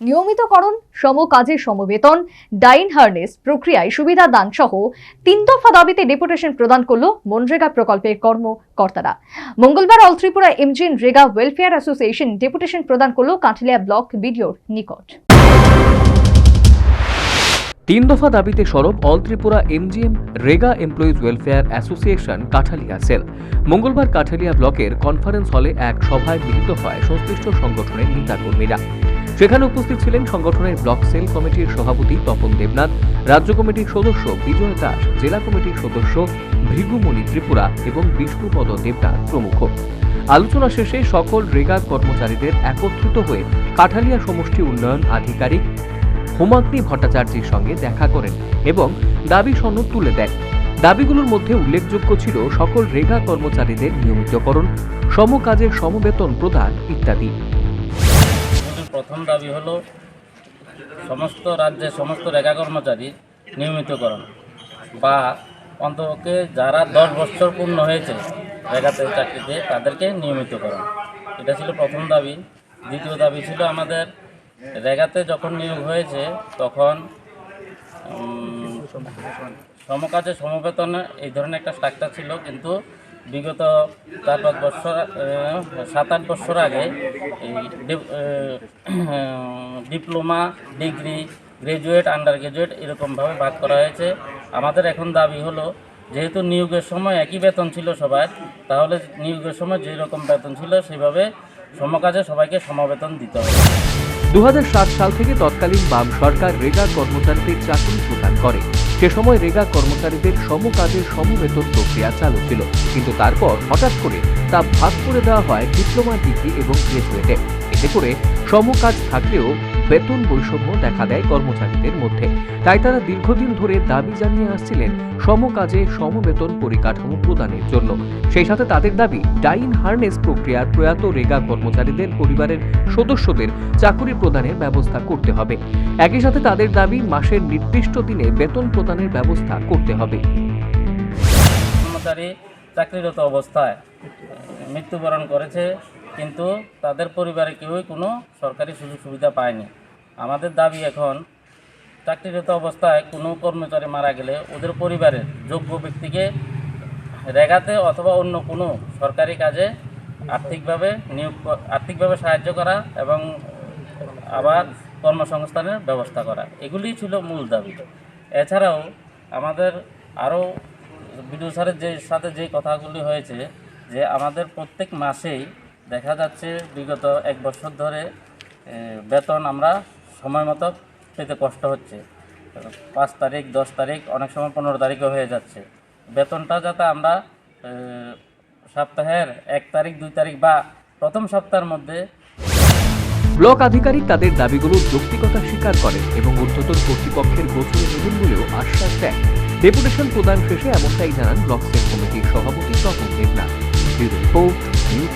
নিয়মিতকরণ, সমকাজের সমবেতন, ডাইন harness প্রক্রিয়ায় সুবিধা দান সহ 3 দফা দাবিতে ডেপুটেশন প্রদান করল মনরেগা প্রকল্পের কর্মকর্তারা। মঙ্গলবার all Tripura MGNREGA welfare association deputation প্রদান করল কাঠালিয়া ব্লক বিডিওর নিকট। 3 দফা দাবিতে সরব all Tripura MGNREGA employees welfare association Kathalia cell. মঙ্গলবার কাঠালিয়া ব্লকের কনফারেন্স হলে এক সভায় মিলিত হয় সংশ্লিষ্ট সংগঠনের নেতাকর্মীরা। সেখানে উপস্থিত ছিলেন সংগঠনের ব্লক সেল কমিটির সভাপতি তপন দেবনাথ, রাজ্য কমিটির সদস্য বিজয় দাস, জেলা কমিটির সদস্য ভৃগুমণি ত্রিপুরা এবং বিষ্ণুপদ দেবনাথ প্রমুখ। আলোচনা শেষে সকল রেগা কর্মচারীদের একত্রিত হয়ে কাঠালিয়া সমষ্টি উন্নয়ন আধিকারিক হোমাগ্নি ভট্টাচার্যের সঙ্গে দেখা করেন এবং দাবি সনদ তুলে দেন। দাবিগুলোর মধ্যে উল্লেখযোগ্য ছিল সকল রেগা কর্মচারীদের নিয়মিতকরণ, সমকাজের সমবেতন প্রদান ইত্যাদি। প্রথম দাবি হলো সমস্ত রাজ্যের সমস্ত রেগা কর্মচারী নিয়মিতকরণ বা অন্তপক্ষে যারা 10 বছর পূর্ণ হয়েছে রেগাতে চাকরিতে তাদেরকে নিয়মিতকরণ, এটা ছিল প্রথম দাবি। দ্বিতীয় দাবি ছিল আমাদের রেগাতে যখন নিয়োগ হয়েছে তখন সমকাজে সমবেতন এই ধরনের একটা স্ট্রাকচার ছিল, কিন্তু বিগত 4-5 বছর 7-8 বছর আগে এই diploma, degree, graduate, under graduate এরকমভাবে ভাগ করা হয়েছে। আমাদের এখন দাবি হলো যেহেতু নিয়োগের সময় একই বেতন ছিল সবার, তাহলে নিয়োগের সময় যেরকম বেতন ছিল সেভাবে সমকাজে সবাইকে সমবেতন দিতে হবে। 2007 সাল থেকে তৎকালীন বাম সরকার রেগা কর্মচারীদের চাকরি প্রদান করে। সে সময় রেগা কর্মচারীদের সমকাজের সমবেতন প্রক্রিয়া চালু ছিল, কিন্তু তারপর হঠাৎ করে তা ভাগ করে দেওয়া হয় ডিপ্লোমা, ডিগ্রি এবং গ্রাজুয়েটে। এতে করে সমকাজ থাকলেও বেতন বৈষম্য দেখা দেয় কর্মচারীদের মধ্যে। তাই তারা দীর্ঘদিন ধরে দাবি জানিয়ে আসছিলেন সমকাজে সমবেতন পরিকাঠামো প্রদানের জন্য। সেই সাথে তাদের দাবি ডাইন হার্নেস প্রক্রিয়ার প্রয়াত রেগা কর্মচারীদের পরিবারের সদস্যদের চাকরি প্রদানের ব্যবস্থা করতে হবে। একই সাথে তাদের দাবি মাসের নির্দিষ্ট দিনে বেতন প্রদানের ব্যবস্থা করতে হবে। কর্মচারী চাকরিরত অবস্থায় মৃত্যুবরণ করেছে, কিন্তু তাদের পরিবারে কেউই কোনো সরকারি সুযোগ সুবিধা পায়নি। আমাদের দাবি এখন চাকরিরত অবস্থায় কোনো কর্মচারী মারা গেলে ওদের পরিবারের যোগ্য ব্যক্তিকে রেগাতে অথবা অন্য কোনো সরকারি কাজে আর্থিকভাবে সাহায্য করা এবং আবার কর্মসংস্থানের ব্যবস্থা করা, এগুলি ছিল মূল দাবি। এছাড়াও আমাদের আরও বিডিও স্যারের সাথে যে কথাগুলি হয়েছে যে আমাদের প্রত্যেক মাসেই দেখা যাচ্ছে বিগত 1 বছর ধরে বেতন আমরা সময় মতো পেতে কষ্ট হচ্ছে। 5 তারিখ, 10 তারিখ, অনেক সময় 15 তারিখও হয়ে যাচ্ছে। বেতনটা যাতে আমরা সপ্তাহের 1 তারিখ, 2 তারিখ বা প্রথম সপ্তাহের মধ্যে। ব্লক আধিকারিক তাদের দাবিগুলোর যৌক্তিকতা স্বীকার করেন এবং ঊর্ধ্বতন কর্তৃপক্ষের গোচরে নেবেন বলেও আশ্বাস দেন। ডেপুটেশন প্রদান শেষে এমনটাই জানান ব্লক সেল কমিটির সভাপতি তপন দেবনাথ। Report news.